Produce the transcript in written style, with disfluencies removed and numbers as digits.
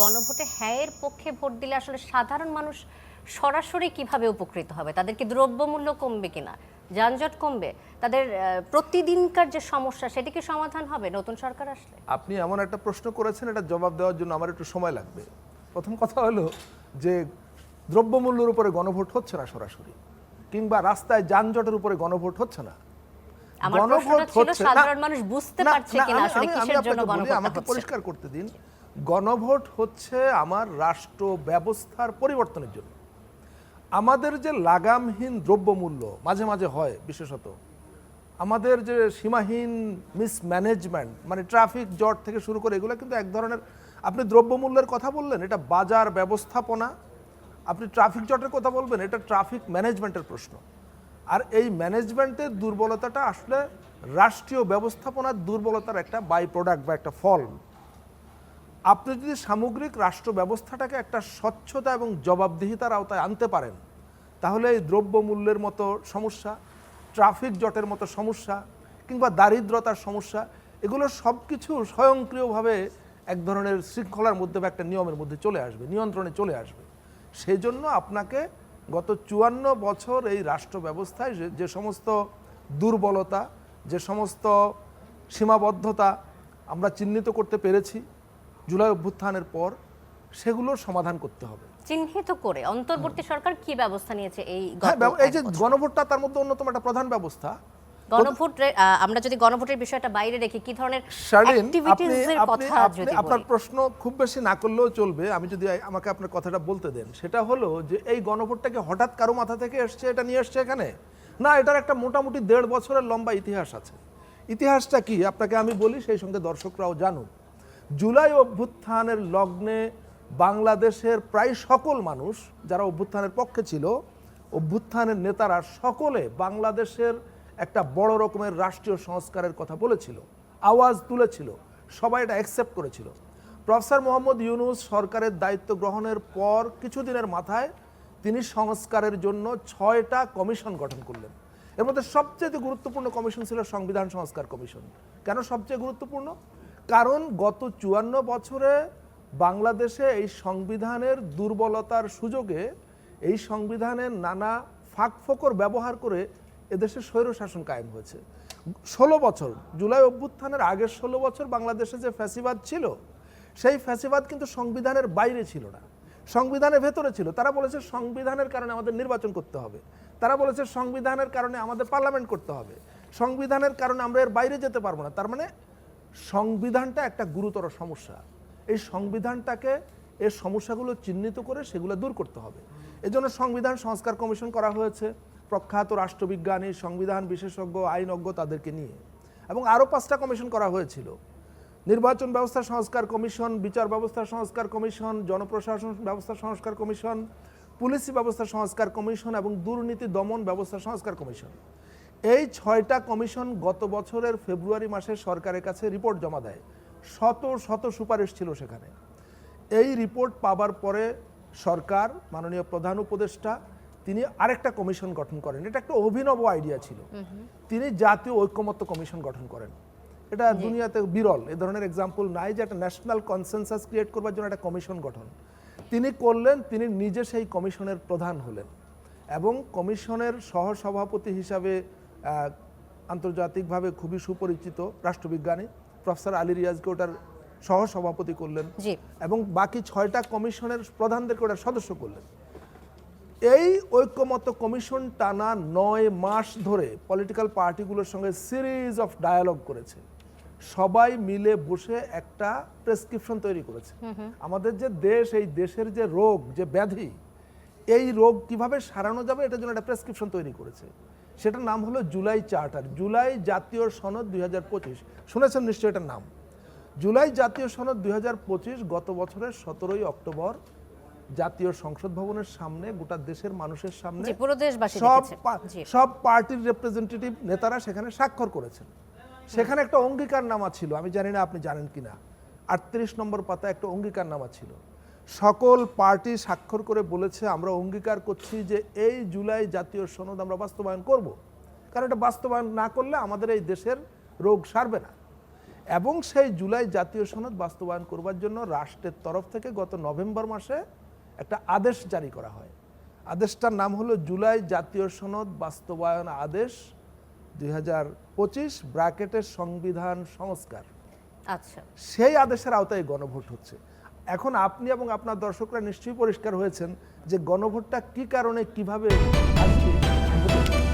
গণভোটে হ্যাঁ এর পক্ষে ভোট দিলে আসলে সাধারণ মানুষ সরাসরি কিভাবে উপকৃত হবে? তাদের কি দ্রব্যমূল্য কমবে কিনা, যানজট কমবে, তাদের প্রতিদিনকার যে সমস্যা সেটা কি সমাধান হবে নতুন সরকার আসলে? আপনি এমন একটা প্রশ্ন করেছেন, এটা জবাব দেওয়ার জন্য আমার একটু সময় লাগবে। প্রথম কথা হলো যে দ্রব্যমূল্যের উপরে গণভোট হচ্ছে না সরাসরি, কিংবা রাস্তায় যানজটের উপরে গণভোট হচ্ছে না। আমার প্রশ্নটা ছিল সাধারণ মানুষ বুঝতে পারছে কিনা আসলে কিসের জন্য গণভোট আমাকে হচ্ছে। পরিষ্কার করতে দিন। গণভোট হচ্ছে আমার রাষ্ট্র ব্যবস্থার পরিবর্তনের জন্য। আমাদের যে লাগামহীন দ্রব্যমূল্য মাঝে মাঝে হয়, বিশেষত আমাদের যে সীমাহীন মিসম্যানেজমেন্ট, মানে ট্রাফিক জট থেকে শুরু করে এগুলো কিন্তু এক ধরনের, আপনি দ্রব্যমূল্যের কথা বললেন, এটা বাজার ব্যবস্থাপনা। আপনি ট্রাফিক জটের কথা বলবেন, এটা ট্রাফিক ম্যানেজমেন্টের প্রশ্ন। আর এই ম্যানেজমেন্টের দুর্বলতাটা আসলে রাষ্ট্রীয় ব্যবস্থাপনার দুর্বলতার একটা বাই প্রোডাক্ট বা একটা ফল। আপনি যদি সামগ্রিক রাষ্ট্র ব্যবস্থাটাকে একটা স্বচ্ছতা এবং জবাবদিহিতার আওতায় আনতে পারেন, তাহলে এই দ্রব্যমূল্যের মতো সমস্যা, ট্রাফিক জটের মতো সমস্যা, কিংবা দারিদ্রতার সমস্যা, এগুলো সব কিছু স্বয়ংক্রিয়ভাবে এক ধরনের শৃঙ্খলার মধ্যে বা একটা নিয়মের মধ্যে চলে আসবে, নিয়ন্ত্রণে চলে আসবে। সেই জন্য আপনাকে গত 54 বছর এই রাষ্ট্র ব্যবস্থায় যে সমস্ত দুর্বলতা, যে সমস্ত সীমাবদ্ধতা আমরা চিহ্নিত করতে পেরেছি জুলাই অভ্যুত্থানের পর, সেগুলোর সমাধান করতে হবে। চিহ্নিত করে অন্তর্বর্তী সরকার কি ব্যবস্থা নিয়েছে এই এই যে গণভোটটা তার মধ্যে অন্যতম একটা প্রধান ব্যবস্থা। আমরা যদি গণভোটের বিষয়টা বাইরে রেখে কি ধরনের শারীন, অ্যাক্টিভিটিজের কথা যদি আপনার বলি? প্রশ্ন খুব বেশি না করলেও চলবে, আমি যদি আমাকে আপনার কথাটা বলতে দেন। সেটা হলো যে এই গণভোটটাকে হঠাৎ কারো মাথা থেকে এসছে, এটা নিয়ে এসছে এখানে না, এটার একটা মোটামুটি 1.5 বছরের লম্বা ইতিহাস আছে। ইতিহাসটা কি আপনাকে আমি বলি, সেই সঙ্গে দর্শকরাও জানুক। জুলাই অভ্যুত্থানের লগ্নে বাংলাদেশের প্রায় সকল মানুষ যারা অভ্যুত্থানের পক্ষে ছিল, অভ্যুত্থানের নেতারা সকলে বাংলাদেশের একটা বড় রকমের রাষ্ট্রীয় সংস্কারের কথা বলেছিল, আওয়াজ তুলেছিল, সবাই এটা অ্যাকসেপ্ট করেছিল। প্রফেসর মোহাম্মদ ইউনূস সরকারের দায়িত্ব গ্রহণের পর কিছুদিনের মাথায় তিনি সংস্কারের জন্য 6টা কমিশন গঠন করলেন। এর মধ্যে সবচেয়ে গুরুত্বপূর্ণ কমিশন ছিল সংবিধান সংস্কার কমিশন। কেন সবচেয়ে গুরুত্বপূর্ণ? কারণ গত 54 বছরে বাংলাদেশে এই সংবিধানের দুর্বলতার সুযোগে, এই সংবিধানের নানা ফাঁকফোকর ব্যবহার করে এদেশে স্বৈরশাসন কায়েম হয়েছে। 16 বছর, জুলাই অভ্যুত্থানের আগের 16 বছর বাংলাদেশে যে ফ্যাসিবাদ ছিল, সেই ফ্যাসিবাদ কিন্তু সংবিধানের বাইরে ছিল না, সংবিধানের ভেতরে ছিল। তারা বলেছে সংবিধানের কারণে আমাদের নির্বাচন করতে হবে, তারা বলেছে সংবিধানের কারণে আমাদের পার্লামেন্ট করতে হবে, সংবিধানের কারণে আমরা এর বাইরে যেতে পারবো না। তার মানে সংবিধানটা একটা গুরুতর সমস্যা। এই সংবিধানটাকে, এর সমস্যাগুলো চিহ্নিত করে সেগুলো দূর করতে হবে। এজন্য সংবিধান সংস্কার কমিশন করা হয়েছে প্রখ্যাত রাষ্ট্রবিজ্ঞানী, সংবিধান বিশেষজ্ঞ, আইনজ্ঞ তাদেরকে নিয়ে। এবং আরও 5টা কমিশন করা হয়েছিল। নির্বাচন ব্যবস্থা সংস্কার কমিশন, বিচার ব্যবস্থা সংস্কার কমিশন, জনপ্রশাসন ব্যবস্থা সংস্কার কমিশন, পুলিশি ব্যবস্থা সংস্কার কমিশন এবং দুর্নীতি দমন ব্যবস্থা সংস্কার কমিশন। এই 6টা কমিশন গত বছরের ফেব্রুয়ারি মাসে সরকারের কাছে রিপোর্ট জমা দেয়। শত শত সুপারিশ ছিল সেখানে। এই রিপোর্ট পাবার পরে সরকার, মাননীয় প্রধান উপদেষ্টা, তিনি আরেকটা কমিশন গঠন করেন। এটা একটা অভিনব আইডিয়া ছিল। তিনি জাতীয় ঐকমত্য কমিশন গঠন করেন। এটা দুনিয়াতে বিরল, এ ধরনের এক্সাম্পল নাই যে একটা ন্যাশনাল কনসেনসাস ক্রিয়েট করবার জন্য একটা কমিশন গঠন তিনি করলেন। তিনি নিজে সেই কমিশনের প্রধান হলেন এবং কমিশনের সহসভাপতি হিসাবে আন্তর্জাতিকভাবে খুবই সুপরিচিত রাষ্ট্রবিজ্ঞানী প্রফেসর আলী রিয়াজকে ওটার সহসভাপতি করলেন এবং বাকি 6টা কমিশনের প্রধানদেরকে ওটার সদস্য করলেন। এই ঐক্যমত্য কমিশন টানা 9 মাস ধরে পলিটিক্যাল পার্টিগুলোর সঙ্গে সিরিজ অফ ডায়ালগ করেছে। সবাই মিলে বসে একটা প্রেসক্রিপশন তৈরি করেছে। আমাদের যে দেশ, এই দেশের যে রোগ, যে ব্যাধি, এই রোগ কিভাবে সারানো যাবে এটার জন্য একটা প্রেসক্রিপশন তৈরি করেছে। সেটার নাম হলো জুলাই চার্টার, জুলাই জাতীয় সনদ 2025। শুনেছেন নিশ্চয়ই এটার নাম। জুলাই জাতীয় সনদ 2025 গত বছরের 17ই অক্টোবর জাতীয় সংসদ ভবনের সামনে, গোটা দেশের মানুষের সামনে সব পার্টির রিপ্রেজেন্টেটিভ নেতারা সেখানে স্বাক্ষর করেছেন। সেখানে একটা অঙ্গীকারনামা ছিল, আমি জানি না আপনি জানেন কিনা, 38 নম্বর পাতায় একটা অঙ্গীকারনামা ছিল। সকল পার্টি স্বাক্ষর করে বলেছে আমরা অঙ্গীকার করছি যে এই জুলাই জাতীয় সনদ আমরা বাস্তবায়ন করব, কারণ এটা বাস্তবায়ন না করলে আমাদের এই দেশের রোগ সারবে না। এবং সেই জুলাই জাতীয় সনদ বাস্তবায়ন করবার জন্য রাষ্ট্রের তরফ থেকে গত নভেম্বর মাসে একটা আদেশ জারি করা হয়। আদেশটার নাম হলো জুলাই জাতীয় সনদ বাস্তবায়ন আদেশ 2025 ব্র্যাকেটের সংবিধান সংস্কার। আচ্ছা, সেই আদেশের আওতায় গণভোট হচ্ছে। এখন আপনি এবং আপনার দর্শকরা নিশ্চয়ই পরিষ্কার হয়েছেন যে গণভোটটা কি কারণে কিভাবে আসছে।